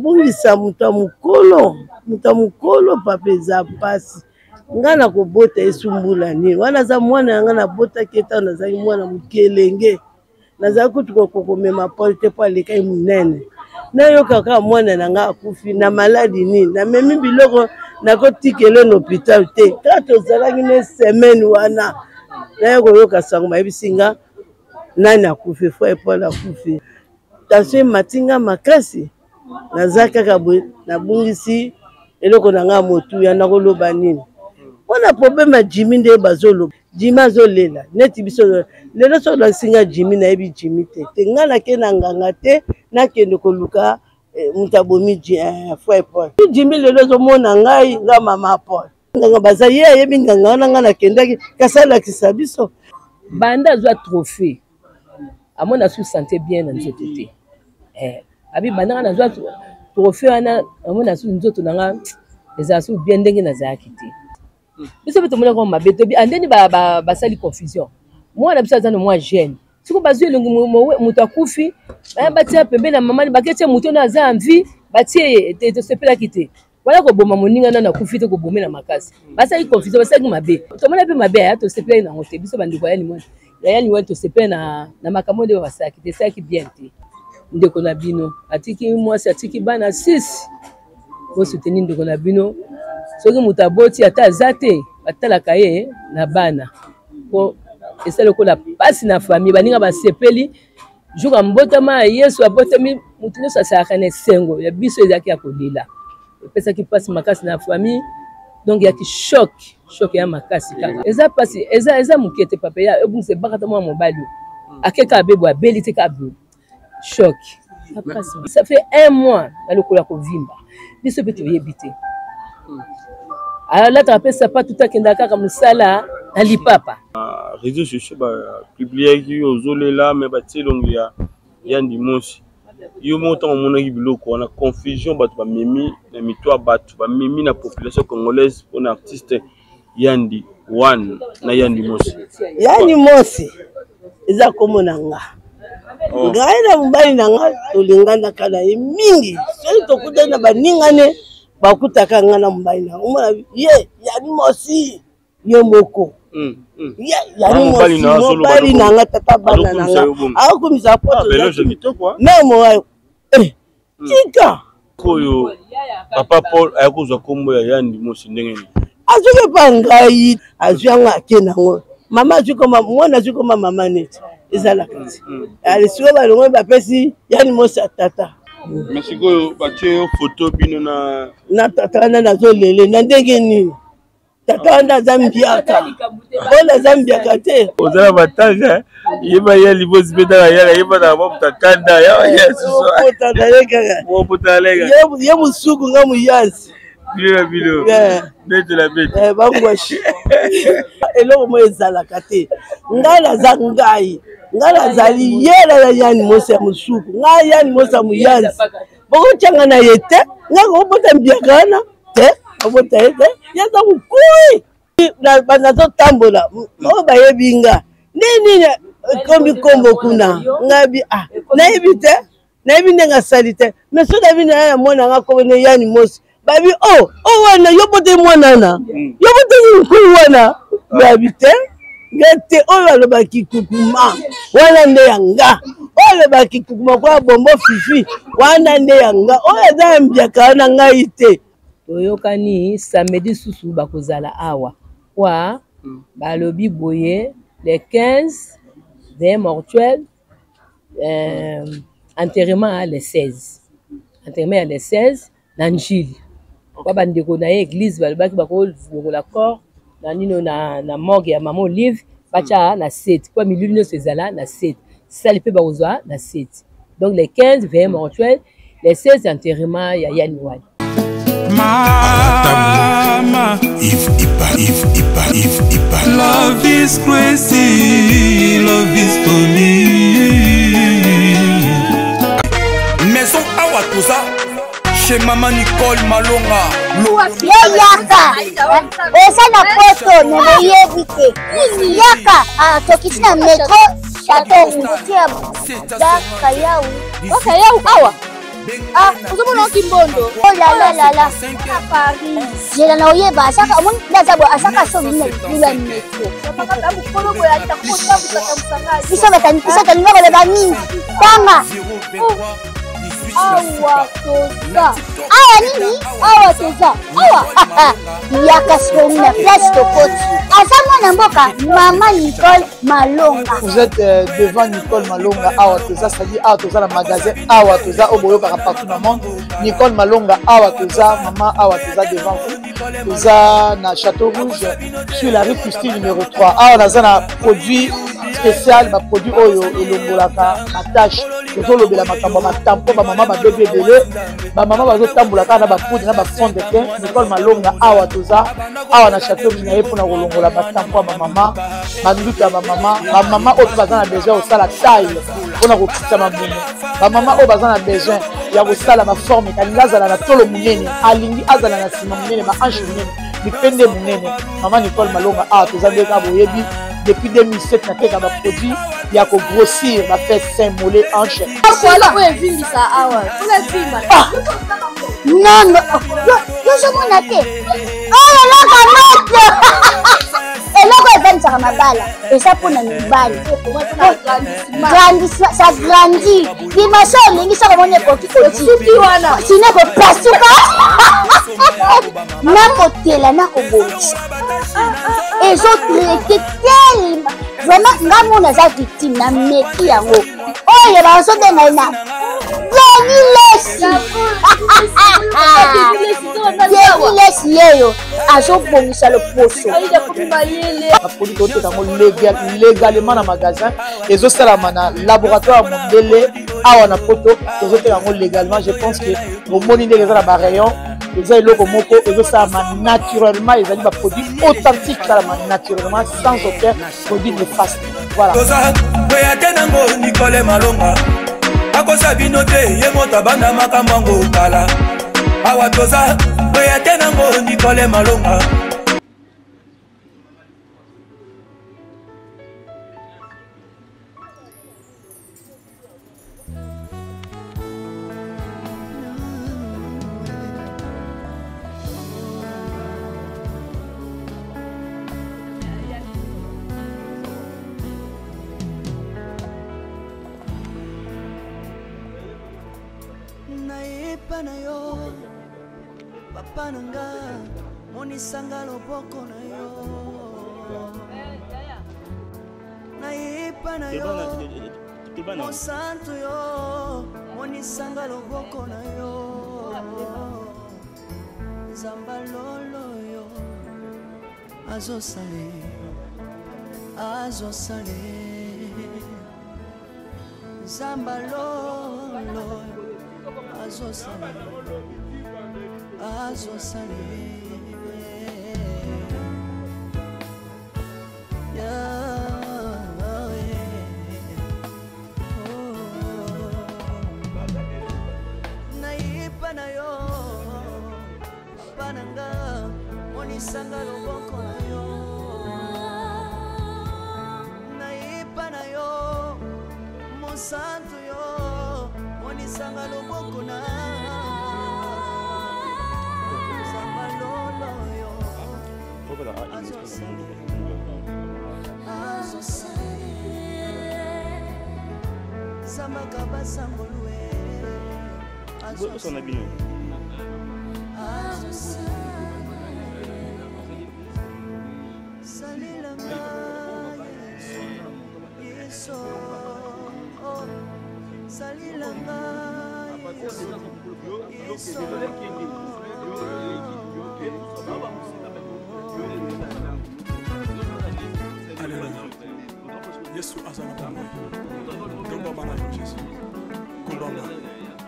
kobungisa muta mukolo papa eza pasi ngana kobota esumbula nini wana za mwana ngana bota keta na za mwana mukelenge na za kutuko kokomema porte pa lekai munene na yo kaka mwana na nga akufi na maladi nini na memi biloko na kotikele na hôpital te kato zalaki ne semaine wana na yo koyoka sango mayebisinga nani akufi fo epola akufi taso matinga makasi naza kaka boye nabungisi eloko na nga motu ya nakoloba nini wana problème Jimmy nde bazolo Jimmy azolela neti biso lelo so la singa Jimmy na yebi Jimmy te ngana ke na nganga te na kende koluka mutabomi foi Paul Jimmy lelo zo mona ngai nga mama Paul nganga baza ye yebi nganga na ngana kendaki kasala kisabiso banda zo trophée amona su santé bien na nzoto te abi banda na zo trophée wana amona su nzoto nanga eza su bien ndenge na zaki te biso beto mona ko mabeto bi andeni ba sali confusion moi na biso azana moi jeune siko bazwi lungu muto akufi batia pembe na mama baketia muto na za envie batie te sepela kite wala ko boma moninga na akufi te ko bomela makasi basali confusion basali mabe to mona pe mabe ya to sepela na ngote biso bandiko ya ni mona ya ni to sepela na makambo de basaki te saki bien te ndeko na bino atiki mwasi atiki bana 6 ko soutenir ndeko na bino soki mutaboti ata azate batalaka ye na bana po esala kola pasi na famille baninga basepeli joka mbotama Yesu abotami mutu nyonso asalaka na esengo ya biso ezalaki ya kolela epesaki pasi makasi na famille donc yaki choc ya makasi kaka eza pasi eza mokete papa ya ebungise bakata mwa mobali akeka abebo abeli te ka choc ça fait 1 mois na lokola kovimba biso pe toyebi te alors là tu ça pas tout à kendaka comme sala na lipapa réseaux sociaux ba publier ki ozolela mais ba tselongia ya ndimosi yo monta mona ki biloko na confusion batu ba memi na mitwa batu ba memi na population congolaise pour artiste Yandi One na Yandi Mosi eza komona nga ngai na mbali na nga tolingana kana mingi so tokutana baningane bakutaka nga na mbali na umona ye Yandi Mosi yo moko yani mobali na nga tata bana na nga akumisa poto memo tika koyo papa Paul ayakozwa kombo ya Yandi Mosi ndenge azuke pa ngai azwanga ke nango mama azukoma mwana azukoma mama neti ezala kati alisiko balongo bapesi Yandi Mosi tata mesiko batie photo bino na tata na nazolele na ndenge nini tata anda zambiaka bona zambiaka te ozala batanga yeba ya libosi beta ya yeba na mota kanda ya Yesu mota daleka mota lega ye musuku nga muyansi bilo bete la bete bangwashi eloko mo ezalaka te ngala za ngai ngala zali yela ya Yandi Mosi ya musuku nga Yandi Mosi ya muyansi boko changa na yete nga ko bota mbiaka na te abota ete yaza mukui na banazo tambola o bayebinga nini kombi kombo kuna ngabi nayebi te nayebi ndenga salite mais so davi na mwana nga ko ne Yandi Mosi babi wana yobote mwana na yobote mukui wana babi te ngete oyo alobaki kukuma wana nde yanga oyo alobaki kukuma kwa bombo fifi wana nde yanga oyo za mbiaka na ngai te toyokani samedi susu bakozala awa kwa balobi boye les 15 des mortuels enterrement à les 16 enterrement à les 16 na njili kwa bandeko na église balobaki bakola corps na nino na morgue ya mama Olive bacha na 7 kwa milulu nyonso ezala na 7 sali pe bakozwa na 7 donc les 15 veillées mortuelles les 16 enterrements ya Yandi One. Mama, if love is crazy, love is funny. Maison awa toza chez Maman Nicole Malonga. Yaka, esa na poto na yebite. Yaka, tokisina metro chateau utia da kayau. O kayau awa. Ah, ozomona Kimbondo. Oh là là. À Paris. J'ai la oyeba asaka mon ndazabo asaka so mina lula metro. Biso batalinga baloba nini? Tanga. Awa toza. Awa nini? Awa toza. Awa. Yaka sona place tokoti. Asa mwana mboka Maman Nicole Malonga. Vous êtes devant Nicole Malonga. Awa toza, c'est-à-dire Awa toza le magasin Awa toza au boyo partout dans le monde. Nicole Malonga Awa toza, maman Awa toza devant vous. Toza na Château Rouge sur la rue Custine numéro 3. Awa naza na produit spécial, ba produit oyo elongolaka attache. Tozo lobela makambo ba tampon ba maman ba bébé belé. Ba maman bazo tambola ka na ba poudre na ba fond de teint. Nicole Malonga Awa toza. Awa na Château Rouge na yepo na kolongola ba tampon ba maman. Ba nduka ba maman oyo baza na besoin osala taille. Pona ko kitsa mamuno. Ba maman oyo baza na besoin ya kosala ba forme kalinga azala na tolo munene. Alingi azala na sima munene ba hanche munene. Mipende munene. Maman Nicole Malonga Awa toza ndeka boyebi. Depuis 2007, il y a des produits qui ont grossir, qui ont fait 5 mollets hanches. Non, non, je m'en ai. Oh là là, et là, ça va et ça pour nous balle. Ça grandit. Dimanche, on ça comme on est petit. Sinon, on passe tout ça. Na côté là, na kobocha. Et les autres étaient tellement vraiment ngamu na za victime na meki yango. Oh, ya ba so de na ina. Lesi yeyo azobongisa le poso. Légalement dans le magasin, et ça la mana laboratoire mondele awa na poto, légalement. Je pense que au moni des rayon, ils ont le moko, et ça naturellement, ils ont des produits authentiques naturellement sans aucun produit néfaste. Voilà. Nicole Malonga akosa binote ye moto banda makambango kala awa toza boya tenango Nicole Malonga na yo papa nanga monisanga loboko na yo nayepa na yo mosantu yo monisanga loboko na yo zamba lolo yo azosale zamba lolo azosale nayipa na yo papa nanga monisanga loboko na yo nayipa na yo mosantu yo monisanga loboko na zamalolo yo azosale zamaka basangolwe azosale salilanga yeso salilanga yeso Yesu azana bongo Domba bana yo Jésus Kundonga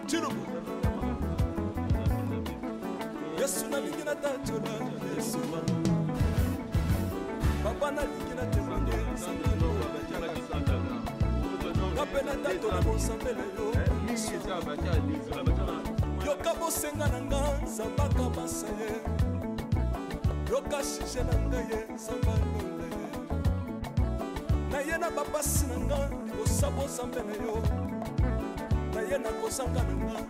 Chirubu Yesu na ligina tatuna Yesu Papa na ligina tatuna Napena tatuna bonsambele yo Yoka bosenga nanga Zabaka basaye Yoka shishe nanga ye Zabalole na yena bapasi nanga libosa bozambe na yo na yena kozanga nanga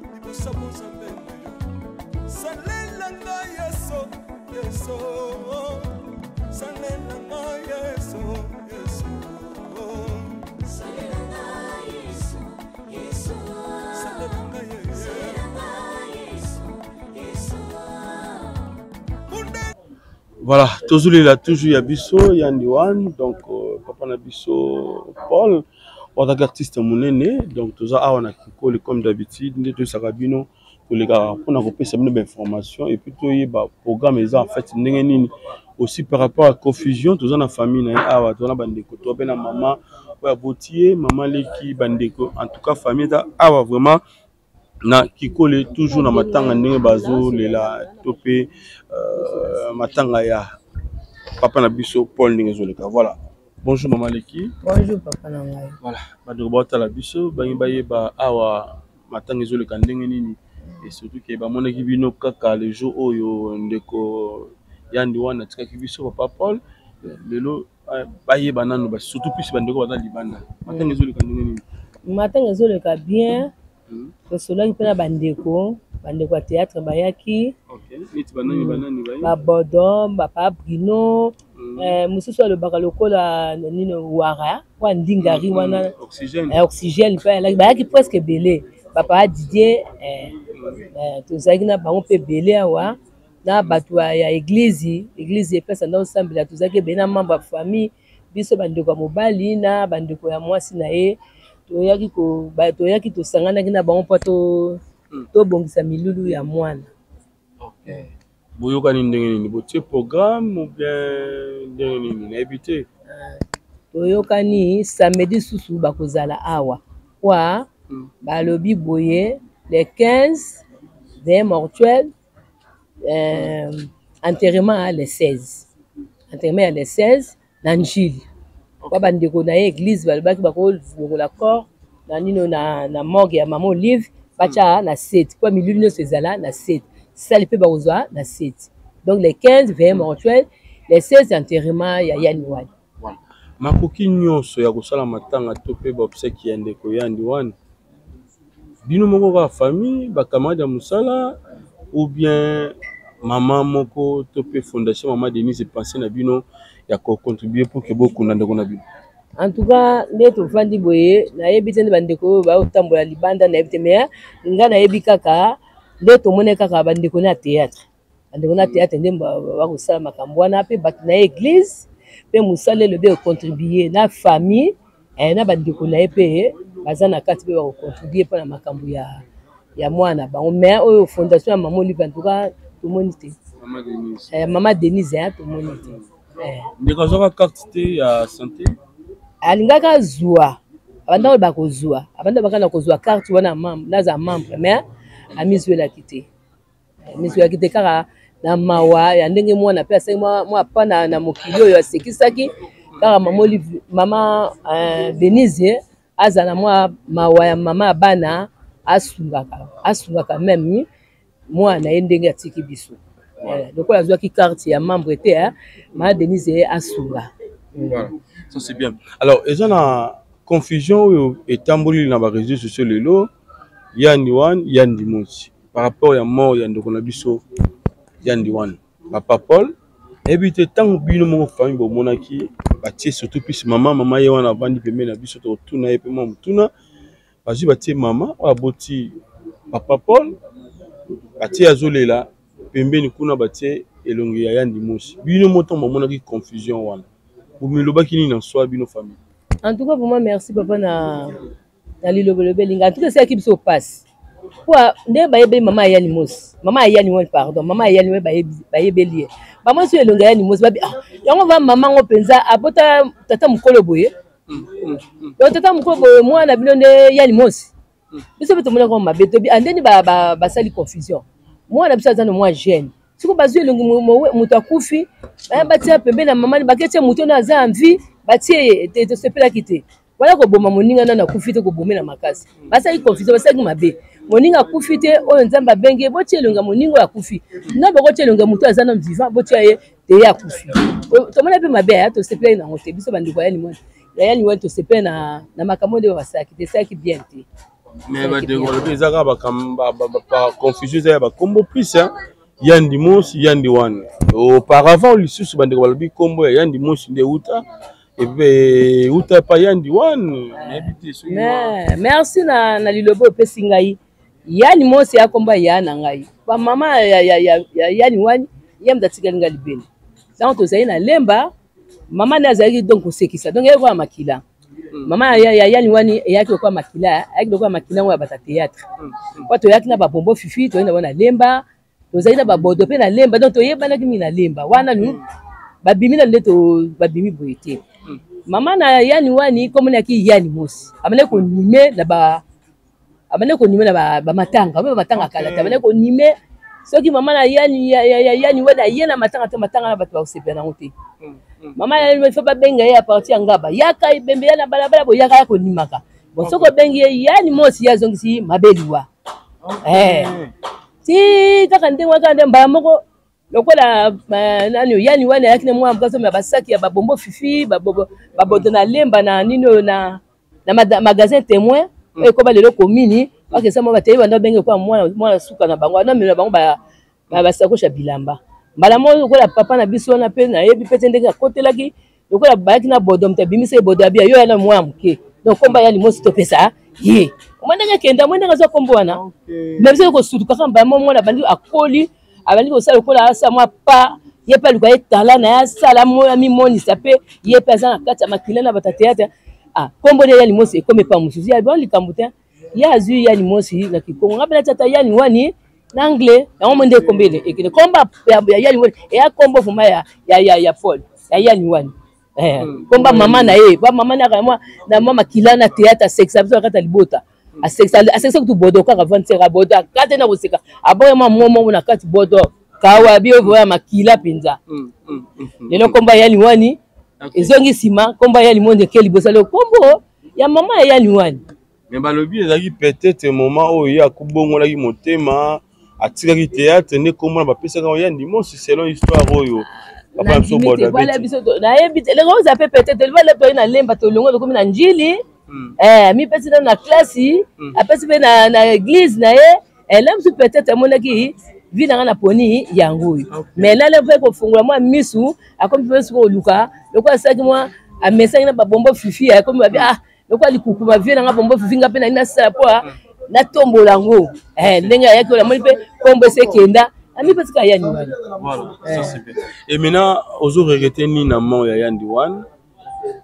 Voilà, toujours il a toujours Yabiso, Yandiwan, donc papa Nabiso, Paul, on a artiste monene, donc tout ça on a kiko comme d'habitude, nous tous Sarabino pour les gars pour nous repérer cette information et puis tout y programme en fait aussi par rapport à confusion tout ça dans la famille na tout na bandeko to ben maman ou abotier maman leki bandeko en tout cas famille da vraiment na kikole toujours na matanga ndenge bazo lela topé matanga ya papa na biso Paul ndenge zoleka. Voilà, bonjour maman leki. Bonjour papa na ngai. Voilà, badoko bota la biso bangi baye ba awa matanga zoleka ndenge nini et surtout que ba monaki bino kaka le jour oyo ndeko yandi wana tikaki biso papa Paul lelo baye bananu ba surtout plus bandeko bana libanda matanga zoleka ndenge nini. Matanga zoleka bien. Tosolaki mpena bandeko ya théâtre bayaki babodo bapa Bruno mosusu alobaka lokola nini wara kwa ndingari wana oxygène mpe bayaki presque ebele papa Didier tozalaki na bango mpe ebele awa na bato ya église epesa nda osambela tozalaki ebele na membre ya famille biso bandeko ya mobali na bandeko ya mwasi na ye toyaki tosanganaki na bango mpo tobongisa milulu ya mwana. Boyokani ndenge nini botie programme ou bien ndenge nini nayebi te? Toyokani samedi susu bakozala awa kwa balobi boye le 15 veille mortuelle enterrement le 16 na njili kwa bandeko na église balobaki bakolongola corps na nino na morgue ya mama Olive bacha na 7 kwa milulu nyonso ezala na 7 sali mpe bakozwa na 7 donc le 15 veille mortuelle le 16 enterrement ya yani wani. Voilà, makoki nyonso ya kosala matanga to pe ba obsèque ya ndeko yandi wani bino moko ka famille bakamada musala ou bien maman moko to pe fondation Mama Denise pensé na bino ya ko contribuer pour que beaucoup ndeko na bino. En tout cas nde tofandi boye nayebi te nde bandeko baotambola libanda nayebi te mais nga nayebi kaka nde tomone kaka bandeko na théâtre nde bakosala makambo wana mpe bato na église mpe mosala elobi ocontribue na famille na bandeko na ye mpe baza na kati mpe bakocontribue mpona makambo ya mwana bango mais oyo fondation ya mama Olive en tout cas tomoni te mama Denise tomoni te. Ndeko azwaka carte te ya santé alingaka zwa abanda bakozwa abanda bakana kozwa carte wana naza membre mais amizwelaki te kaka na mawa ya ndenge mwana mpe asali mwa pa na mokili oyo asekisaki kaka mama Denise azala mwa mawa ya mama ya bana asungaka meme mwana ye ndenge atiki biso lokola azwaki carte ya membre te mama Denise asunga. Voilà, ça c'est bien. Alors, ils ont la confusion et tamboli dans les réseaux sociaux lelo Yandi Wan Yandi Monsi par rapport à mort Yandi Konabiso Yandi Wan papa Paul éviter tant bino mon famille bo monaki batie surtout plus maman yewana bandi pembe na biso to tuna et pembe mutuna bazi batie maman aboti papa Paul batie azolela pembe ni kuna batie elongi ya Yandi Monsi bino moto monaki confusion wana. En tout cas, pour moi, merci papa na lilobelinga. En tout cas, c'est qui se passe. Quoi, ne baye maman ayani mos. Maman ayani won pardon. Maman ayani we baye belie. Maman sur elonga ayani mos babi. Yango va maman ngo penza abota tata mukolo boye. Donc tata mukolo boye moi na bino ne yani mos. Biso beto mona ko mabeto bi andeni ba sali confusion. Moi na biso azana moi jeune. Siko bazwi elongi mutu akufi batia pembe na mama baketie mutu na aza envie batie tosepelaki te wala koboma moninga nana akufi te kobomela makasi basali confusion basali mabe moninga akufi te oyo nzambe abenge botia elonga moninga akufi na bokotia elonga mutu aza na vivant botia ye te ye akufi tomona mpe mabe tosepelaki nango te biso bandeko yani wani tosepele na makambo nde basalaki te esalaki bien te. Mais ba développer ça ba confusion ça ba combo plus hein. Yandi Mos, Yandi Wan. Auparavant, le sous bande de combo Yandi Mos de Uta. Et puis Uta pas Yandi Wan. Merci na lilobo pe singai. Yandi Mos ya combo ya na ngai. Ba mama ya Yandi Wan yam datika ngali beni. Ça on to na lemba mama na zaki donc osekisa. Donc yeko makila. Mama ya Yandi Wan yaki kwa makila, yaki kwa makila wa bata théâtre. Kwa to yaki na ba bombo fifi to na lemba. Tozali na babodo pe na lemba donc toyebana kimi na lemba wana nu babimi na ndeto babimi boyete mama na yani wani comme na ki yani Mos amane ko nime na ba matanga ba matanga kala tabane ko nime soki mama na yani wena yena matanga te matanga na bato ba sepe na ngote mama ya me fa ba benga ya parti ngaba yaka ibembe ya na balabala bo yaka ko nimaka bon soko bengi yani Mos ya zongisi mabeliwa si kaka ndenge wakande mbala moko lokola nani yani wana yakine mwa mkaso ya basaki ya babombo fifi babodo na lemba na nino na magasin témoin ko ba lelo komini bakesa mo bateye banda benge kwa mwana suka na bango na mino bango ba basakosha bilamba mbala mo lokola papa na biso na pe na yebi pete ndenge akotelaki lokola bayaki na bodo mtabimise bodo abia yo yana mwa mke donc komba yali Mos to pesa ye mwendenge kenda mwendenge zo kombo wana même ko sutuka kamba mwana bandi akoli abandi ko sala kola asa mwa pa ye pa luka etala na ya sala mo mi moni sape ye pesa na kata makila na batateata kombo de yali Mos ekome pa musuzi ya bon likambuta ya azu yali Mos na kikongo ngabela tata yali wani na anglais na mwende kombele ekile komba ya yali wani ya kombo fuma ya Paul ya yali wani komba mama na ye ba mama na kama na mama kilana théâtre sexe abso kata libota a sexe tu bodo ka vantera bodo kata na boseka aboya mamomo na kati bodo kawa bio voya makila pinza lelo komba ya liwani ezongi sima komba ya limonde keli bosalo kombo ya mama ya liwani mais balobi ezaki peut-être moment où ya kubongo la ki motema atika ki théâtre ne komona ba pesa ka Yandi Mos selon histoire oyo papa so bodo na yebite le rose ape peut-être le va le na lemba to longo ko na njili mi pesi na classe apesi pe na église na ye elem su peut-être monaki vina na poni yango mais là le fait ko fungula moi misu akomi pe ko luka loko asaki moi a message na babombo fifi akomi ba loko likukuma vina na bombo fifi ngape na sa po na tombola ngo ndenge yaki la moni pe kombo se kenda ami pesi ka yani wana voilà ça c'est bien et maintenant ozo regretter ni na mort ya Yandi Wan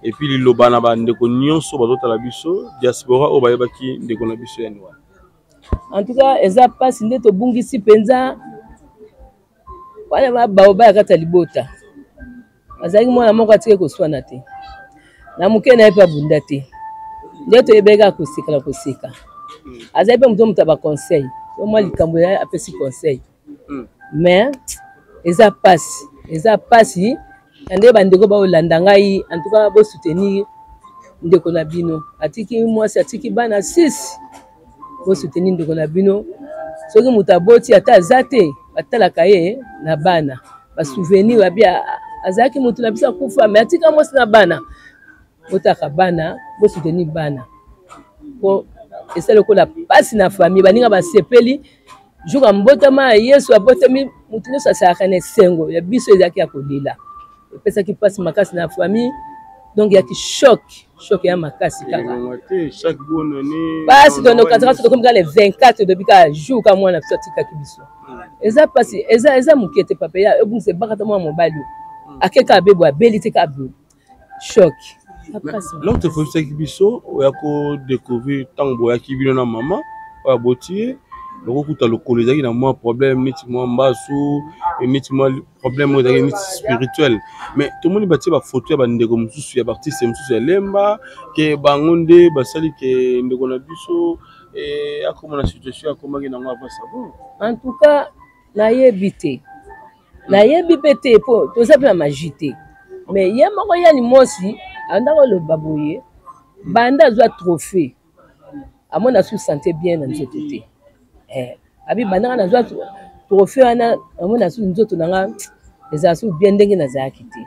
et puis les lobana bandeko nyonso bazotala biso diaspora o bayebaki ndeko na biso yani wana en tout cas eza pasi nde tobungisi penza wana baoba kata libota azali mwana moko atike koswana te na moke na ye pa bunda te nde toyebeka koseka azali pe moto ba conseil mwa likambo ya apesi conseil mais eza pasi ande bandeko ba olanda ngai en tout cas bo soutenir ndeko na bino atiki mwasi atiki bana 6 bo soutenir ndeko na bino soki mutaboti ata zate batalaka ye na bana ba souvenir babia azaki mutu na bisa kufa mais atika mwasi na bana botaka bana bo soutenir bana po esale ko la pasi na famille baninga ba sepeli joka mbotama Yesu abotami mutu no sasaka na sengo ya biso ezaki ya kolila pesa qui passe makasi na famille donc il y a qui choc ya makasi kaka chaque bonne année passe dans nos 4 comme les 24 depuis ka jour ka mwana sortika kibiso eza passe eza mukete papa ya ebunse bakata mwa mobali akeka bebo abelite ka bu choc donc te faut ça kibiso ya ko découvrir tango ya kibino na mama ya botier lokokuta lokolo ezaki na mwa problème neti mwa mbasu neti mwa problème ezaki neti spirituel mais tomoni batie bafoto ya bandeko mosusu ya baartiste mosusu ya lemba ke bango nde basali ke ndeko na biso akoma na situation akomaki nango ava sabo en tout cas nayebi pe te po toza mpe na magie te mais ye moko yani mosi andako oloba boye banda azwa trophée amona su santé bien na nzoto te abi bandanga na zwa trophée wana amona su nzoto nanga eza su bien ndenge na zaki te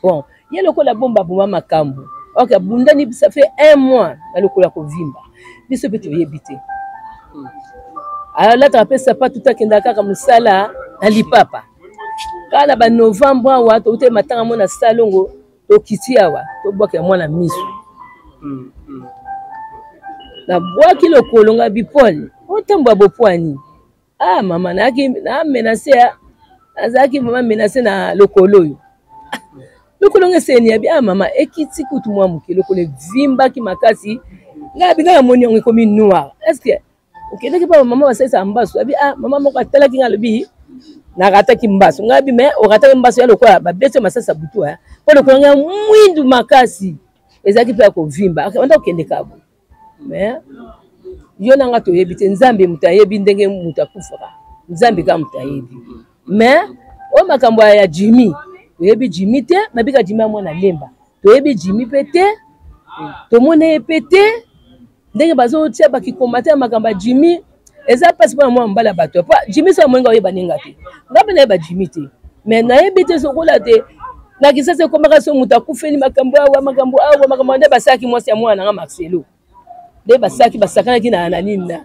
bon ye lokola bomba bomba makambo ok bundani ça fait 1 mois na lokola ko vimba biso pe toyebi te alataka mpe sapatu takenda kaka mosala na lipapa kala ba novembre awa touti matanga mona salongo tokiti awa tobwaka mwana miso na bwaki lokolo nga bipole otambwa bopwani mama na menase azaki mama menase na lokolo oyo lokolo nga seni ya bi mama ekiti kutu mwa muke lokolo vimbaki makasi nga binga moni yango ekomi noir est-ce que okendaki pa mama basalisa mbaso abi mama moko atalaki nga lobi nakataki mbaso nga bi me okataki mbaso ya lokola babete masasa butu po lokolo nga mwindu makasi ezaki mpe ya kovimba onda okende kabo mais yo nanga toyebi te nzambe mutu ayebi ndenge mutu akufaka nzambe ka mutu ayebi mais o makambo ya Jimmy toyebi Jimmy te mabika Jimmy amona lemba toyebi Jimmy pe te tomone ye pe te ndenge bazotia bakikomata makambo ya Jimmy eza pasi mpo mwa mbala bato pa Jimmy so mwenga oyeba ninga te ngape nayeba Jimmy te mais nayebi te sokola te nakisasa ekomaka so mutu akufeli makambo awa nde basaki mwasi ya mwana nga Marcelo nde basakanaki na nini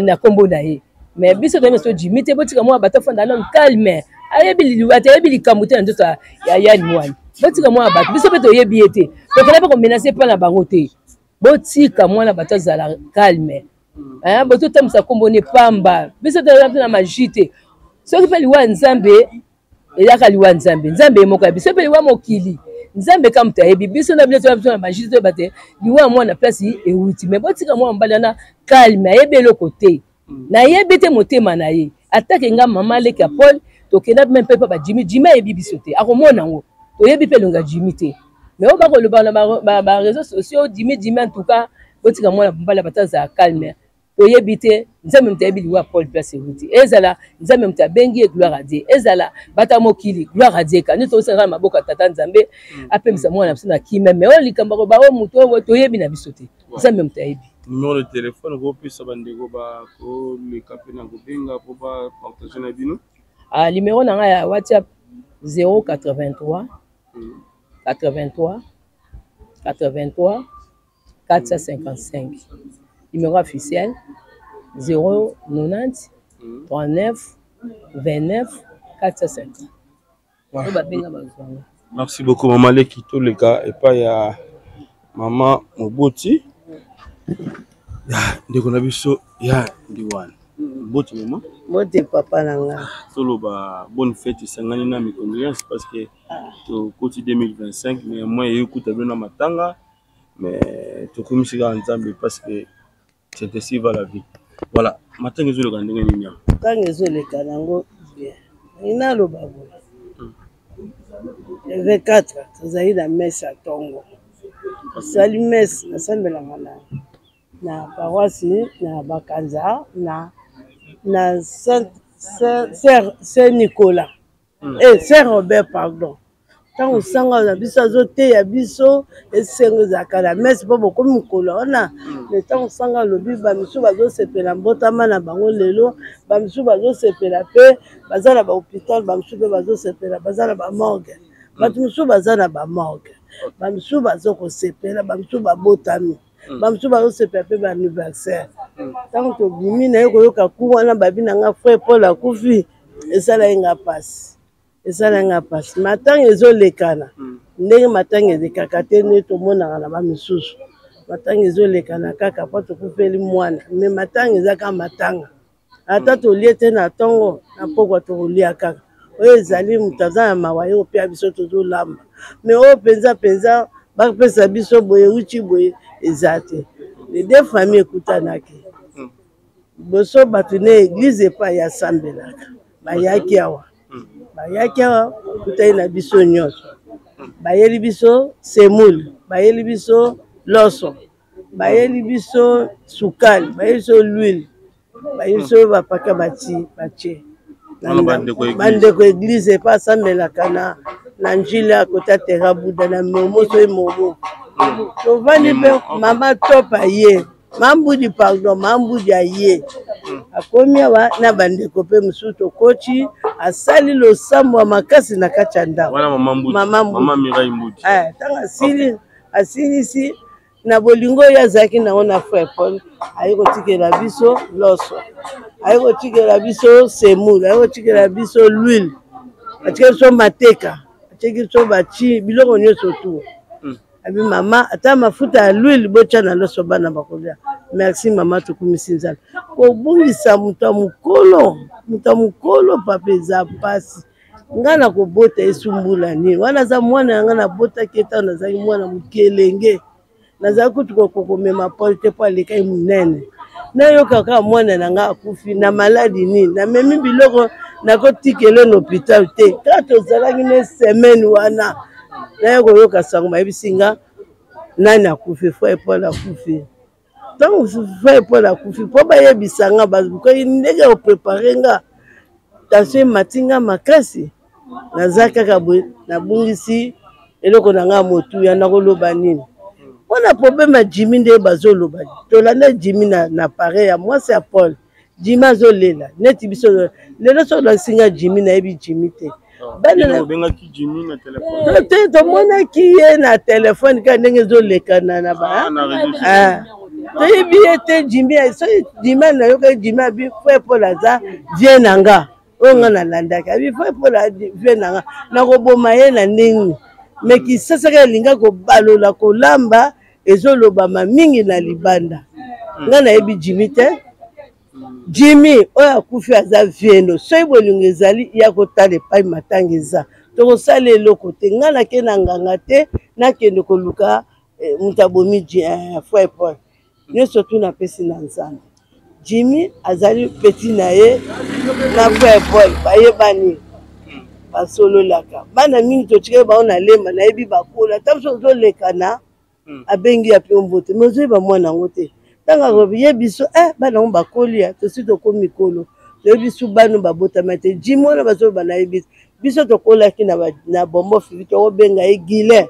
na kombo na ye mais biso toyebi so Jimmy te botika mwa bato afanda non calme ayebi liwa te ayebi likambo te na nzoto ya yani mwani botika mwa bato biso mpe toyebi ye te tokenda mpe komenase mpa na bango te botika mwana bato azala calme bototambwisa kombo ne pamba biso toyebi mpe na magie te soki mpe liwa nzambe eyaka liwa nzambe moko ya biso mpe liwa mokili nzambe ka mutu ayebi biso na bino toyebi na magie toyeba te liwa mwana place ewuti mais botika mwana mobali wana calme ayebi eloko te nayebi te motema na ye atake nga mama leki ya Paul tokenda mpe pa Jimmy ayebi biso te akomona yango toyebi mpe longa Jimmy te mais oyo bakoloba na bareseau sociaux Jimmy en tout cas botika mwana mobali batazala calme toyebi te nzambe mutu ayebi liwa Paul place ewuti ezala nzambe mutu abengi ye gloire à Dieu ezala bata mokili gloire à Dieu kandi tosala maboko tata nzambe apemisa mwana biso na kimia mais oyo likambo ba oyo mutu oyo toyebi na biso te nzambe mutu ayebi numéro de téléphone kopesa bandeko bakoleka mpe na kobenga mpo bapartage na bino numéro na ngai ya WhatsApp 083 455 numéro officiel 090 39 29 450. Merci beaucoup Maman Leki toleka epai ya Mama Moboti ndeko na biso ya Ndiwana Moboti mama Moboti papa nanga toloba bonne fête sangani na mes condoléances parce que to côté 2025 mais moi écoute bien na matanga mais to komisika nzambe parce que c'est ainsi va la vie voilà matanga ezoleka ndenge nini tanga ezoleka nango bien ina loba boye le 24 tozali na messe ya Tongo sali messe nasambelanga na paroisse na Bakanza na Saint Nicolas Saint Robert pardon tango sanga na biso azoteya biso esengo ezalaka na messe mpo bokomi mokolo wana me tango sanga alobi bamisu bazosepela mbotama na bango lelo bamisu bazosepela mpe baza na bahôpital bamisu mpe bazosepela baza na bamorgue bato misu baza na bamorgue bamisu bazokosepela bamisu babotami bamisu bazosepela mpe baanniversaire tango tobimi na ye koyoka ku wana babi na nga frère Paul akufi esala ye nga pasi matanga ezolekana ndenge matanga ezekaka te nde tomonaka na bamisusu matanga ezolekana kaka mpo tokufeli mwana me matanga ezaka matanga ata tolie te na ntongo na pokwa tokolia kaka oyo ezali moto aza na mawa ye opea biso tozolamba me oyo mpenza bapesa biso boye uti boye eza te les deux familles ekutanaki boso bato na eglize epai yasambelaka bayaki awa kutani na biso nyonso bayeli biso semoule bayeli biso loso bayeli biso sukali bayeli biso l'huile bayeli biso bapaka batie bandeko eglize epa asambelaka na njila kota tera buda na momo soki momo tovandi mpe mama topa ye mambudi pardon mambudi aye akomi awa na bandeko mpe mosusu tokoti asali losambo ya makasi na kati ya ndako mama Mbudi ntango asilisi na bolingo oyo azalaki nango na frère Paul aye kotikela biso loso aye kotikela biso semoule aye kotikela biso l'huile atikela biso mateka atikela biso bachi biloko nyonso tu abi mama ata mafuta ya l'huile botya na loso bana bakolia merci mama tokumisi nzala kobungisa moto ya mokolo papa eza pasi nga na kobota esumbula nini wana aza mwana yanga nabotaki eta nazalaki mwana mokelenge nazalaki kutu kokomema pole te po alekai monene nayokaka mwana na nga akufi na maladi nini namemi biloko nakotikele na hôpital te kaka tozalaki ne semaine wana naye koyoka sango mayebisi nga nani akufi frère Paul akufi ntango frère Paul akufi mpo bayebisa nga bakoki ndenge oprépare nga tension ematinga makasi naza kaka boye nabungisi eloko na nga motuya nakoloba nini mpona problème ya Jimmy nde bazoloba tolanda Jimmy na pare ya mwasi ya Paul Jimmy azolela neti biso lelo so lasinga Jimmy nayebi Jimmy te obengaki Jimmy na telefone te tomonaki ye na telefone kaka ndenge ezolekana na ba toyebi ye te Jimmy Jimmy nayokaki Jimmy abi frère Paul aza vie na nga oyo nga nalandaki abi frère Paul vie na nga nakoboma ye na ndenge me kisasaka elinga kobalola kolamba ezolobama mingi na libanda nga nayebi Jimmy te Jimmy oyo akufi aza vieno soki bolingo ezali ya kotala epai matanga eza tokosala eloko te nga nake na nganga te nakende koluka moto abomi frère Paul nyonso tu napesi na Nzambe Jimmy azali peti na ye na frère Paul bayebani basololaka bana mingi totikeli bao na lemba nayebi bakola ata biso ozolekana abengi ya mpe mbote me ozoyeba mwana yango te ntango ye biso bana yango bakolia tosi tokomi mikolo toyebi biso bano babotama te Jimmy wana bazoloba nayebi biso tokolaki na bombo fivi tokobenga ye Guilin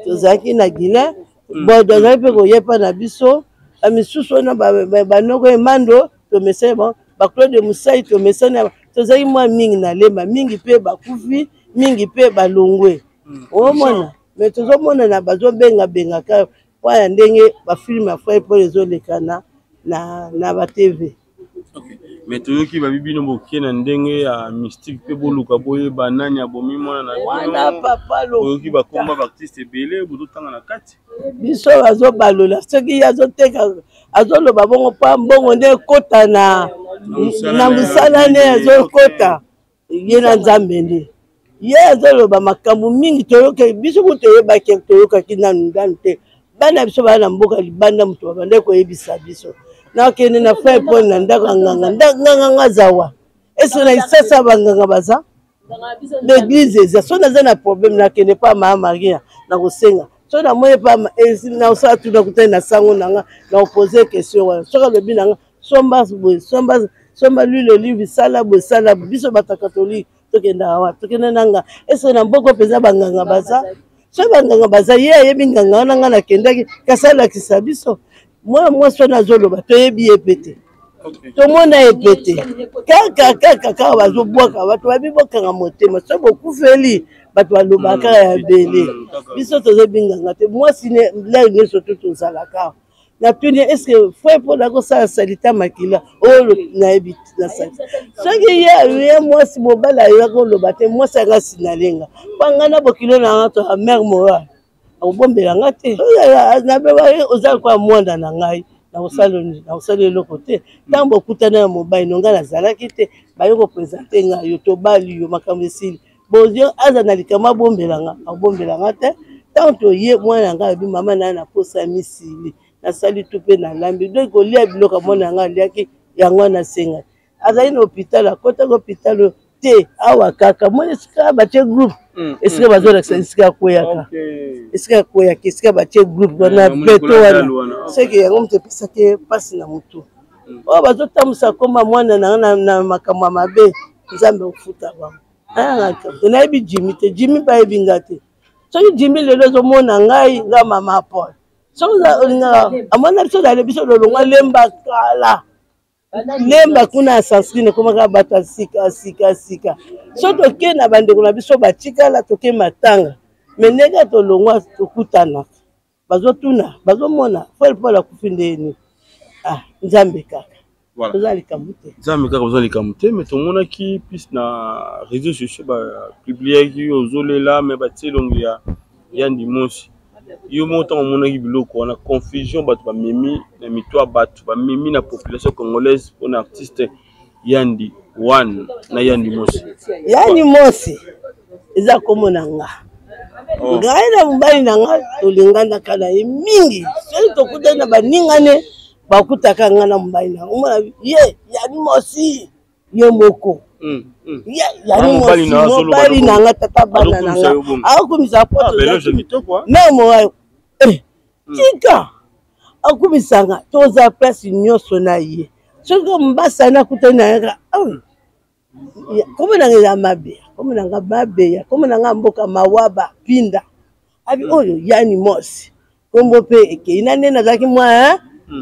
tozalaki na Guilin bon tozalaki mpe koyepa na biso bamisusu wana banoko emando tomesai baclaude Musai tomesai tozalaki mwa mingi na lemba mingi mpe bakufi mingi mpe balongwe omona me tozomona na bazobenga po ya ndenge bafilme ya frère Paul ezolekana na batv me toyoki babibino bokie na ndenge ya mystique mpe boluka boyeba nani abomi mwana na oyoki bakomba baartiste ebele bozotanga na kati biso bazobalola soki azoteka azoloba bongo mpa mbongo nde ekota na mosala nde azokota ye na Nzambe nde ye azoloba makambo mingi toyoka biso kutu toyebaki toyokaki nanu te bana biso bana na mboka libanda moto babanda koyebisa biso nakende na frère Paul na ndako ya nganga zawa ese na isasa banganga baza l'église eza so naza na problème nakende pa mama Maria na kosenga so na moye pa na osala tu na kutani na sango nanga na opposer question wana soka lobi nanga somba lui le livre sala biso bata catholique tokenda awa tokenda nanga ese na mboko peza banganga baza so banganga baza ye ayebi nganga wana nga nakendaki kasalakisa biso mwana mwasi wana azoloba toyebi ye pete tomona ye pete kaka bazobwaka bato babibokanga motema so bokufeli bato balobaka ya bele biso tozobinganga te mwasi lere nyonso to tozalaka natuni eske frère Paul akosala salita makila oyo nayebi na salita soki ye mwasi mobali ayaka koloba te mwasi anga sinalenga panga na bokilo na nga to ya mère morale akobombelanga te nabeba ozala kwa mwanda na ngai nakosala eloko te ntango bokutana na mobali nonga nazalaki te baye kopresente nga yo tobali yo makambo esili bozio aza na likama abombelanga te ntango toye mwana ngai abi mama naye na posa misili nasali tu mpe nalambi donc kolia biloko mwana yango aliaki yango nasenga azali na hôpital akotaki hôpital te awa kaka mwana esika batie groupe esika bazolakisa esika akweyaka esika akweyaka esika batie groupe wana beto wana soki yango moto epesaki mpasi na motu oyo bazotambusa koma mwana nanga na makambo ya mabe Nzambe ofuta bango nayebi Jimmy te Jimmy bayebi nga te soki Jimmy lelo ezomona ngai nga mama Paul amona biso dale biso lolongwa lemba kala lemba kuna ya sanskrine komaka bato ya sika so toke na bandeko na biso batikala toke matanga me ndenge tolongwa tokutanaka bazotuna bazomona fo Paul akufi ndeni nzambe kaka voilà toza likambo te nzambe kaka oza likambo te mais tomonaki plus na réseaux sociaux bapubliaki ozolela mais batie elongo ya ndimosi yo moko ntango omonaki biloko wana confusion bato bamemi na mito ya bato bamemi na population congolaise mpona artiste Yandi One na Yandi Mosi. Yani Mosi eza komona nga ngai na mobali na nga tolingana kala ye mingi soki tokutana baningane bakutaka nga na mobali na omona ye Yani Mosi ye moko Yani Mosi mobali na nga tata bana na nga akomisa poto memo tika akomisa nga toza place nyonso na ye soki mbasana kutana yaka komona nga mabe komona nga mabe komona nga mboka mawaba pinda abi oyo Yani Mosi kombo pe eke ina nena zaki mwa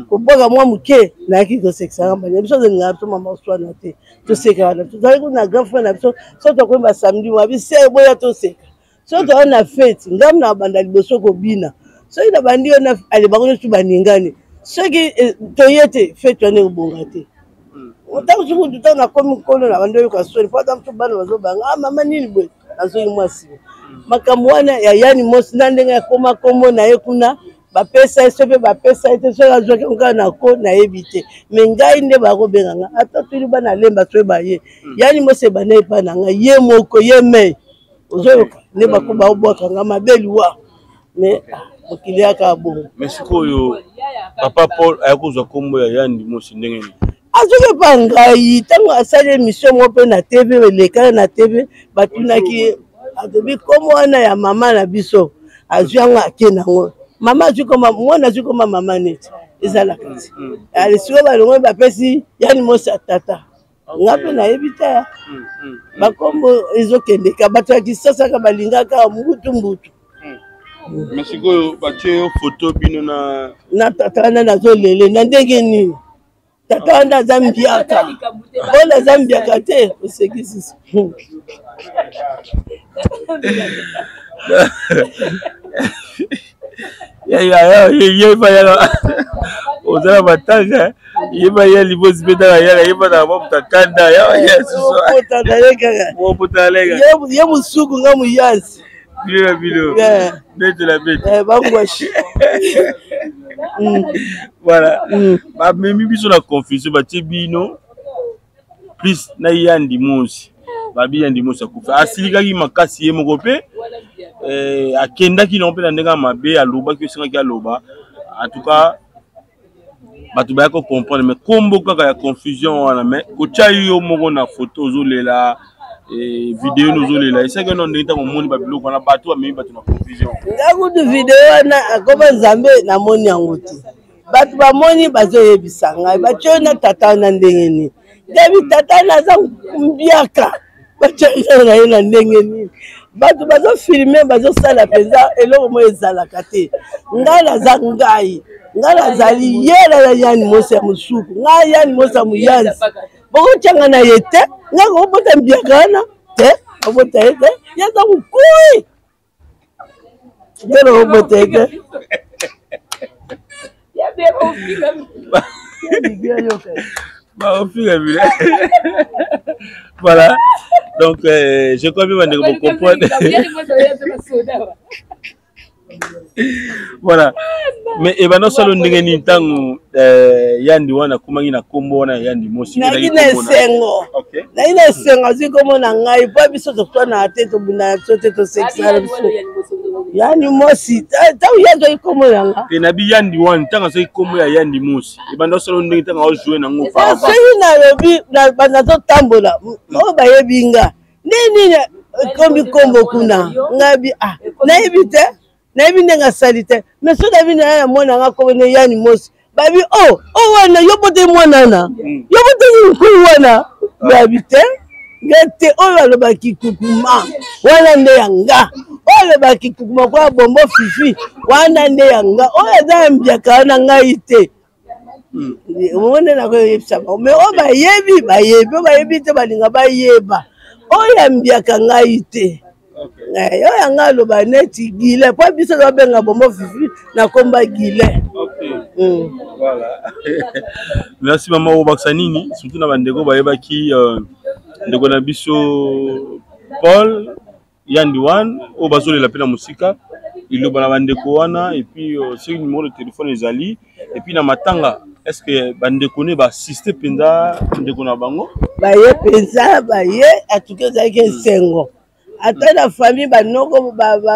koboka mwa muke na ki ko sexa ngamba biso nga to mama swana te to seka na to zali na grand frère na biso so to ko ba samedi mwa bi se boya to seka so to na fête ngam na banda liboso ko bina so ina bandi ona ale bango tu baningani so ki toyete fête wana bonga te otango suku tuta na komi kono na bando yo ka sori fa tam to bana bazo banga mama nini bwe azo mwasi makambo wana ya Yani Mosi na ndenge koma komo na ye kuna bapesa sope bapesa ete so azwaki nga na ko na yebite me ngai nde bakobenga nga ata tuli bana lemba so baye Yani Mosi bana pa na nga ye moko ye me ozoyoka ne bakoba obwaka nga mabeli wa me okili aka bongo mais sikoyo papa Paul ayakozwa kombo ya Yani Mosi ndenge ni azoke pa ngai tango asali émission mo pe na TV lekana na TV batunaki adobi komo wana ya mama na biso azwanga akena ngo mama azukoma mwana azukoma mama neti ezala kati alisiko balongo bapesi Yani Mosi tata ngape na yebita bakombo ezokendeka bato ya kisasa balingaka mbutu mais sikoyo batie photo bino na tata wana nazolele na ndenge nini tata wana aza mbiaka oyo aza mbiaka te osekisisi yeba yala ozala matanga yeba ya libosi betaka yala yeba na momutakanda ye musuku nga muyansi bilo bete la bete bangwashi voilà bamemi biso na confusion batie bino plus na Yandi Mosi babi Yandi Mosi akufa asilikaki makasi ye moko pe akendaki na mpe na ndenge mabe alobaki osengaki aloba en tout cas bato bayako comprendre mais kombo kaka ya confusion wana mais kotia yo moko na photo ozolela video nozolela esengeli no ndenge ntango omoni babiloko wana bato bamemi bato na confusion ngakutu video wana akoma nzambe namoni yango te bato bamoni bazoyebisa ngai batyo na tata wana ndenge nini debi tata naza mbiaka batyo na ye na ndenge nini bato bazofilme bazosala mpenza eloko mo ezalaka te ngai naza ngai nazali yela ya Yani Mosi ya mosuku ngai Yani Mosi ya moyanzi bokotyanga na ye te ngai kokobota mbiaka wana te obota ye te yaza mokui ngelo obota ye te voilà donc je crois bien que vous comprenez voilà mais ebana solo ndenge ni ntango Yandi wana kumangi na kombo wana Yandi Mosi na ina esengo na ina esengo zikomona ngai pa biso tokwana te tobuna sote to sexual biso Yani Mosi ta uyazo ikomo yanga te na bi Yandi One ntango so ikomo ya Yandi Mosi ebana solo ndenge ntango o jouer na ngo fa so ina lobi na banazo tambola o bayebinga nini kombi kombo kuna ngabi na ebite na ebi ndenga salite mais so davi na mwana nga ko ne Yani Mosi babi wana yobote mwana na yobote nkulu wana babi te ngate oyo alobaki kukuma wana nde yanga oyo alobaki kukuma kwa bombo fifi wana nde yanga oyo za mbiaka na ngai te omone na ko yebisa mais o bayebi te balinga bayeba oyo mbiaka ngai te yo yanga loba neti gile po biso zo benga bombo fifi na komba gile. Voilà. Merci maman Obaksanini, surtout na bandeko bayebaki ndeko na biso Paul Yandiwan o bazolela pe na musika iloba na bandeko wana et puis c'est numéro de téléphone ezali et puis na matanga est-ce que bandeko ne ba assister penda ndeko na bango baye penza baye atuke za ke sengo ata na famille banoko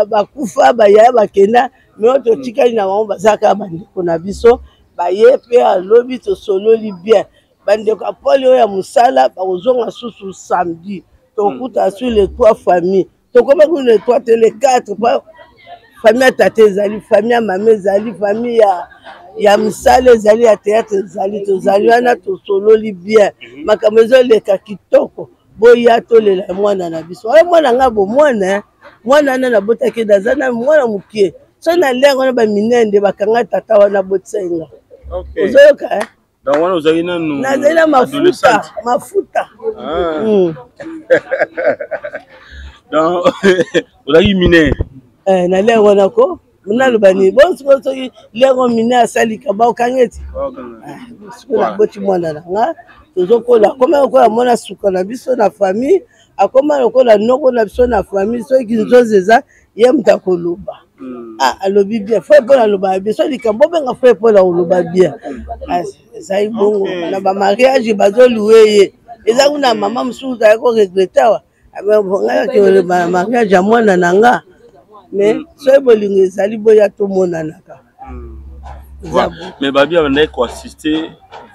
bakufa baya bakenda mais to tikali na bango bazaka bandeko na biso baye pe alobi to sololi bien bandeko Paul ya musala bazonga susu samedi to kuta sur les 3 familles to comme les 3 les 4 famille à tate zali famille à maman zali famille ya musala zali ya théâtre zali to zali wana to sololi bien makamezo le kakitoko boya to le mwana na biso mwana ngabo mwana na botaki dazana mwana mukie so na lengo na ba minende bakanga tata wana botsenga ozoka donc wana ozali nanu na mafuta donc ozali mine na lengo nako muna lobani bonso soki lengo mine asalika ba okangeti sikola boti mwana na nga tozokola koma okola mwana suka na biso na famille akoma okola noko na biso na famille soki nzozeza ye mtakoloba alobi bien foi pour aloba bien so likambo benga foi pour aloba bien ça bongo na ba mariage bazo louer eza kuna mama musuza yako regretawa ngaka ke mariage ya mwana nanga mais so bolingo ezali boya to monanaka mais babi abandai ko assister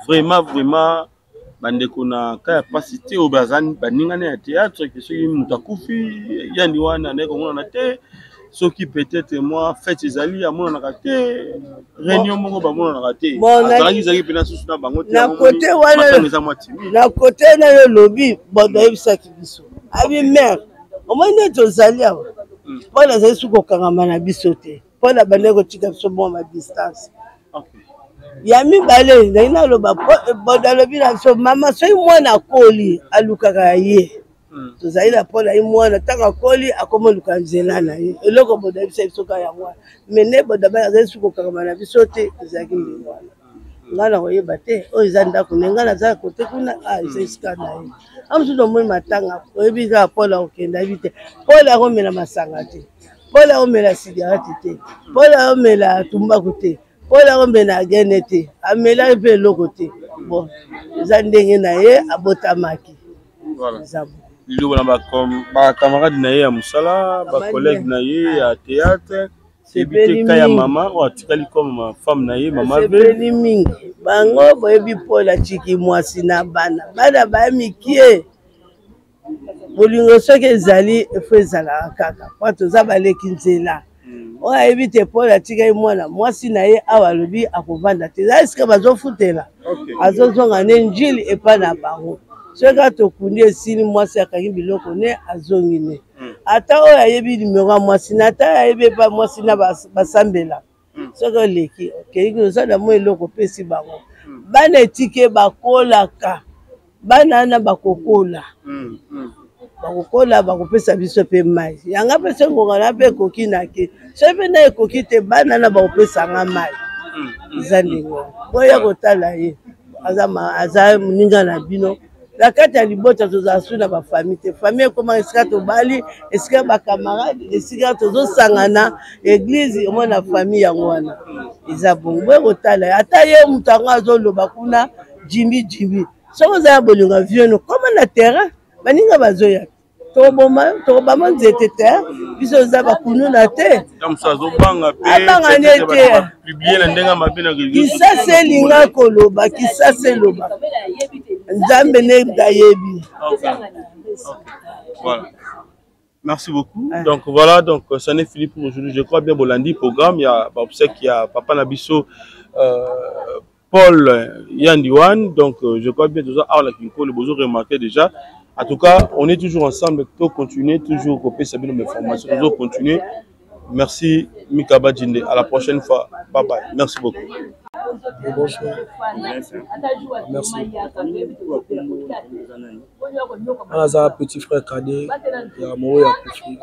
vraiment bandeko na ka capacité au bazani baningana ya théâtre que soki mutakufi yandi wana ndeko mona te soki peut-être moi fête ezali ya mona na te réunion moko ba mona na te azalaki zaki pena susu na bango te na côté wana na côté na yo lobi bodo ebisaki biso abi mère omone tozali awa Paul azali suko kangama na biso te Paul abandeko tika biso mwa distance ya mibale na ina loba bodo alobi na biso mama soki mwana koli alukaka ye tozali na Paul ayi mwana taka koli akoma luka nzela na ye eloko bodo biso ka ya mwana mene bodo azali suko kangama na biso te ezalaki ndenge wana ngana koyeba te oyo eza ndako ne ngana aza kote kuna eza esika na ye amususu omoni matanga oyebi kaka Paul akokenda yebi te Paul akomela masanga te Paul akomela sigarete te Paul akomela tumbaku te Paul akomela agene te amelaki mpe eloko te bon eza ndenge na ye abotamaki liloba na bakamarade na ye ya mosala bacollègue na ye ya théâtre ebite ka ya mama oyo atikali comme femme na ye mama sepeli mingi bango boyebi Paul atiki mwasi na bana baya mikie bolingo soki ezali efo ezalaka kaka po toza baleki nzela oyo ayebi te Paul atikali mwana mwasi na ye awa alobi akovanda te eza esika bazofutela azozonga ne njili epa na bango soki tokundi esili mwasi akangi biloko ne azongi ne ata oyo ayebi nimero ya mwasi na ata ayebi epa mwasi na basambela soki oleki okeiki ozala mo eloko pesi bango bana etike bakolaka bana wana bakokola bakopesa biso mpe mai yanga mpe so ngonga na mpe ekoki na ke so mpe na ekoki te bana na bakopesanga mai eza ndenge boya kotala ye aza moninga na bino na kati ya libota tozala su na bafamille te famille ekoma esika tobali esika bakamarade esika tozosangana eglize omona famille yango wana eza bongo boye kotala ata ye moto yango azoloba kuna jimbi soki ozala bolingo vieno koma na terrain baninga bazoya tokobama nzete te biso eza bakunu na te abanga ne te kisasa elinga koloba kisasa eloba nzambe ne dayebi. Voilà. Merci beaucoup. Donc voilà, donc ça n'est fini pour aujourd'hui. Je crois bien Bolandi programme. Il y a qui a Papa Nabiso Paul Yandiwan. Donc je crois bien tout ça. Ah, le besoin remarqué déjà. En tout cas, on est toujours ensemble. Pour continuer, toujours copier Sabine mes formations, toujours continuer. Merci Mikaba Djinde. À la prochaine fois. Bye bye. Merci beaucoup. Bonsoir. Merci. On a un petit frère cadet. Il y a Moro Yakoufi.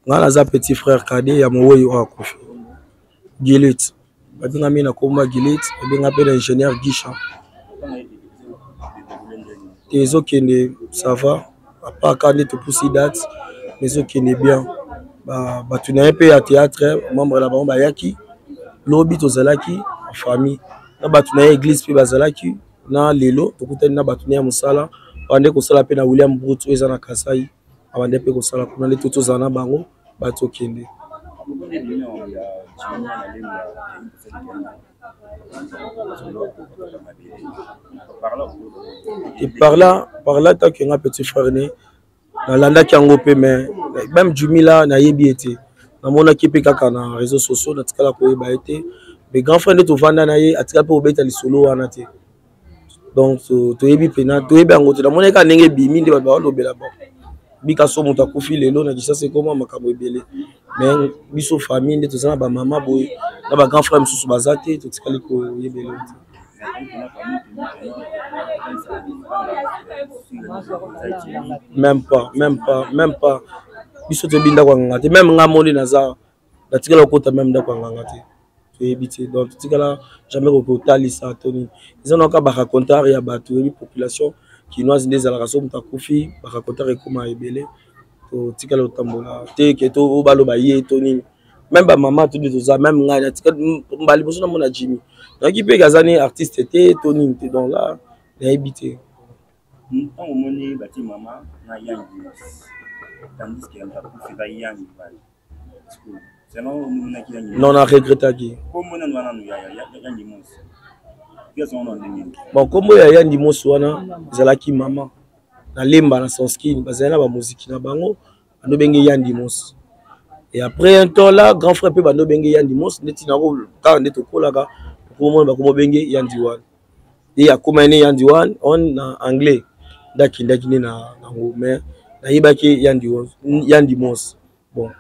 Nga naza petit frère cadet ya mowoyi wa Kofi. Gilit. Babinga mina komba Gilit, babinga pe l'ingénieur Guicha. Tezo kende ça va. À part quand tu poussi date, mais ok n'est bien. Bah tu n'as pas à théâtre, membre la bamba yaki. Lobby to zalaki en famille. Na batu na église pe bazalaki na lelo to kutani na batu na musala. Bande ko sala pe na William Bruto eza na Kasai. Abande pe ko sala kuna le toto zana bango bato kende. Et par là tant que un petit frère né na landa kiango pe mais même Jumila na yebi été na mona ki pe kaka na réseaux sociaux na tikala ko yeba été mais grand frère de to vanda na ye atika pe obeta li solo wana te donc to yebi pena to yebi angote na mona ka ndenge bimi nde ba lobela ba bika so muta kufi lelo na kisa se comment makambo ebele mais biso famille nde to zana ba mama boy na ba grand frère mususu bazate to tikali ko yebele même pas biso te binda kwa ngate même nga moli naza la tikala kota même nda kwa ngate to ebité donc tikala jamais ko talisa toni ils ont ka ba raconter ya bato et population kinoise des alaraso mutakufi ba raconter comment ebele to tikala otambola te ke to balo ba ye toni même ba maman tout de ça même nga tikala mbali boso na mona Jimmy donc il peut gazani artiste était toni donc là il a habité tant au monnaie bâti maman na yangi tandis que on a fait ba yangi non on a regretté qui comme on a yangi mos qu'est-ce qu'on a dit bon comme ya yangi mos wana zalaki maman na lemba na sonski bazala ba musique na bango ando bengi yangi mos et après un temps là grand frère pe bando bengi yangi mos neti na ko ka ndeto kolaka ko mo ba ko bengi yangi wan et ya komane yangi wan on en anglais ndakindaki na ngo mais na yibaki yangi mos bon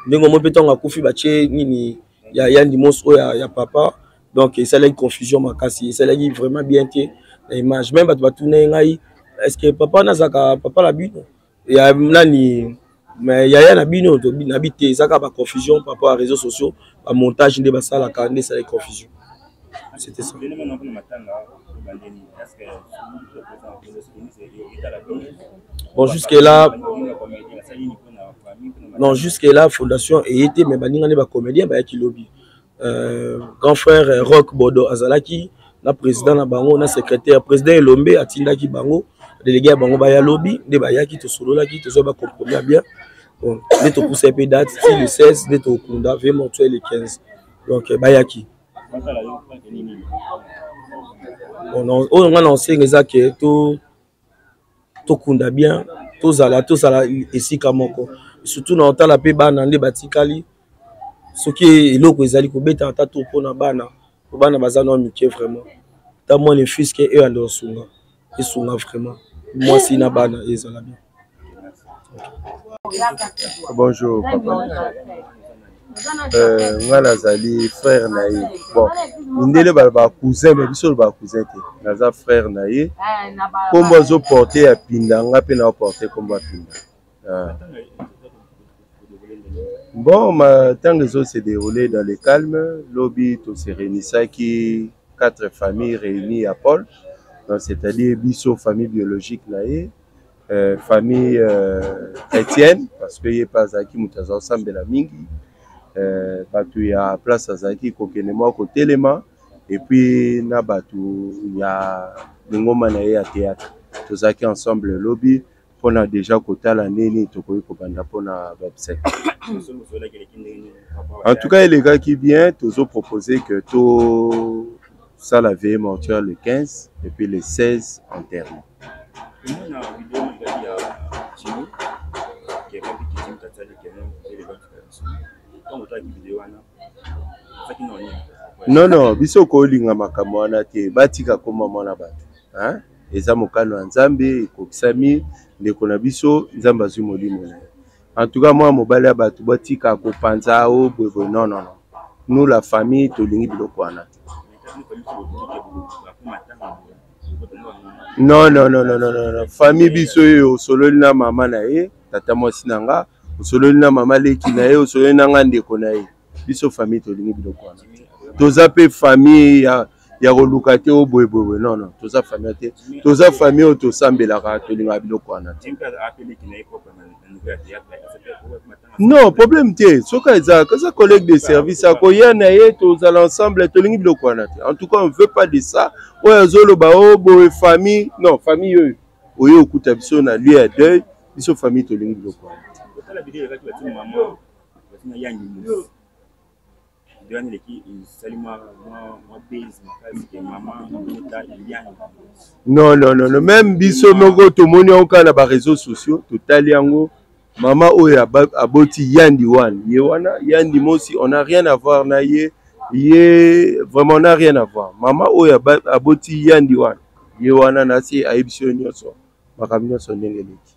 ndenge mo petonga kufi bache nini ya yandi mos o ya papa donc ça la confusion makasi ça la vraiment bien té la image même batu ngai est-ce que papa nazaka papa la bino ya nani mais ya na bino to na bité zaka ba confusion par rapport à réseaux sociaux ba montage ndé ba sala ka ndé ça la confusion c'était ça. Bon jusque là non jusque là fondation et était mais baninga ne ba comédien ba ki lobby grand frère Rock Bodo azalaki na président na bango na secrétaire président Elombe atindaki bango délégué à bango ba ya lobby de ba yaki to solo laki to zo ba compromis bien bon de to pousser peu date le 16 de to kunda vraiment tu le 15 donc ba yaki on a annoncé que to kunda bien to zala esika moko surtout na otala pe bana nde batikali soki eloko ezali kobeta ata to pona bana bazana mike vraiment ta moi les fils que eux ando sunga vraiment moi si na bana ezala bien. Bonjour papa. Nga nazali frère na ye bon ndele ba cousin mais biso ba cousin te naza frère na ye kombo zo porter ya pinda nga pe na porter kombo pinda bon ma tant que ça s'est déroulé dans le calme lobby to se réunissait qui 4 familles réunies à Paul donc c'est-à-dire biso famille biologique na ye famille chrétienne parce que yé pas aki mutaza ensemble la mingi batu ya place azaki kokene moko telema et puis na batu ya ngoma na ya théâtre tozaki ensemble lobby on a déjà kotala nini tokoyi kobanda pona website en tout cas les gars qui vient tozo proposer que tout ça la veille mortuaire le 15 et puis le 16 enterrement. Non biso ko linga makambo wana te batika koma mwana bato hein eza mokano nzambe ekokisami ndeko na biso nzambe azwi molimo na en tout cas moi mobali ya bato batika ko panza o bwebo non nous la famille tolingi biloko wana non famille biso yo sololi na mama na ye tata mwasi na nga osololi na mama leki na ye osololi na nga ndeko na ye biso famille tolingi biloko wana toza pe famille ya koluka te o boyeboye non toza famille te toza famille oyo tosambelaka tolingaka biloko wana te non problème te soki eza collègue de service akoya na ye tozala ensemble tolingi biloko wana te en tout cas on veut pas de ça oyo azoloba o boye famille non famille oyo oyo okuta biso na lieu ya deuil biso famille tolingi biloko wana non même biso moko tomoni oka na ba réseaux sociaux totali yango mama oyo aboti yandi wana ye wana yandi mosi on a rien à voir na ye vraiment on a rien à voir mama oyo aboti yandi wana ye wana na si ayebiso nyonso makambo nyonso ndenge leki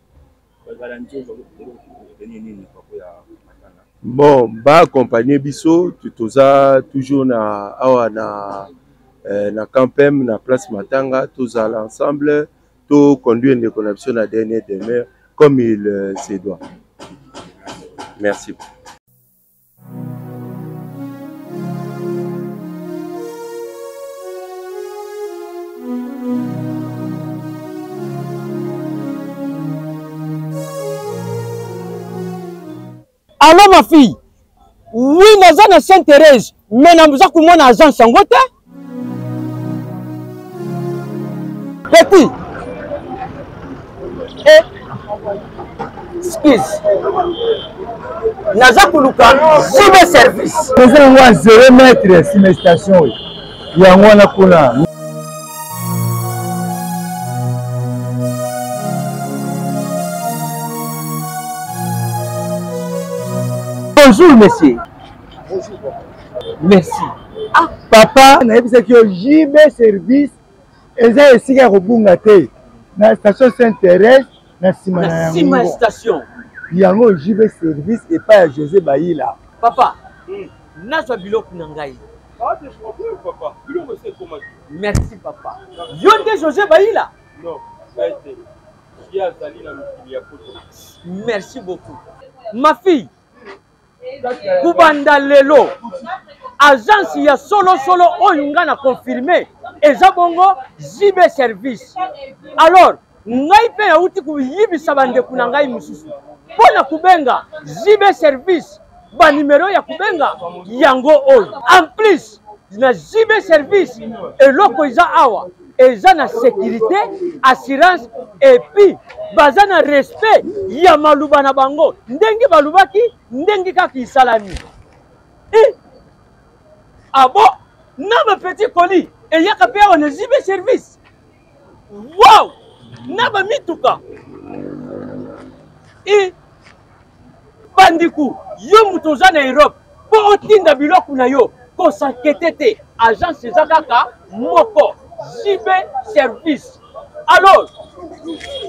bon ba accompagner biso toza toujours na awa na campem na place Matanga tozala ensemble to conduire ndeko na biso na dernière demeure comme il se doit. Merci. Alors ma fille, oui, nous sommes à Sainte-Thérèse, mais nous sommes à mon agent Sangote. Petit. Excuse. Naza kuluka cyber service. Nous avons 0 mètre sur la station. Il y a un kuna. Bonjour monsieur. Bonjour. Merci. Ah papa, na yebisa ki JB service eza esika kobunga te. Na station Sainte-Thérèse na sima na yango. Sima station. Yango JB service et pas José Baïla. Papa, nazwa biloko na ngai. Papa. Merci papa. Yo nde José Baïla? Non, ça a été. Merci beaucoup. Ma fille, Kubanda lelo, agence ya solo oyunga na confirmé. Eza bongo JB service. Alors, ngai pe ya uti ku yibisa bande kuna ngai mususu. Pona kubenga JB service ba numéro ya kubenga yango oyo. En plus, na JB service eloko iza awa. Eza na sécurité, assurance et puis baza na respect ya maluba na bango. Ndengi balubaki, ndengi kaki salami. Ah bon, na ma petit colis et yaka pe on JB service. Wow! Na ba mituka. Bandiku, yo mutoza na Europe, po otinda biloko na yo, ko sanketete agence ezakaka moko. JB service. Alors,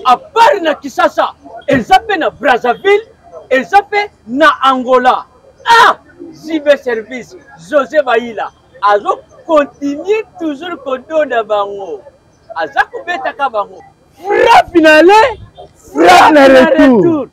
à part na Kisasa, elles appellent na Brazzaville, elles appellent na Angola. Ah, JB service, José Baïla. Alors, continue toujours kodo na bango. Azaku beta ka bango. Frappe finale, frappe na retour.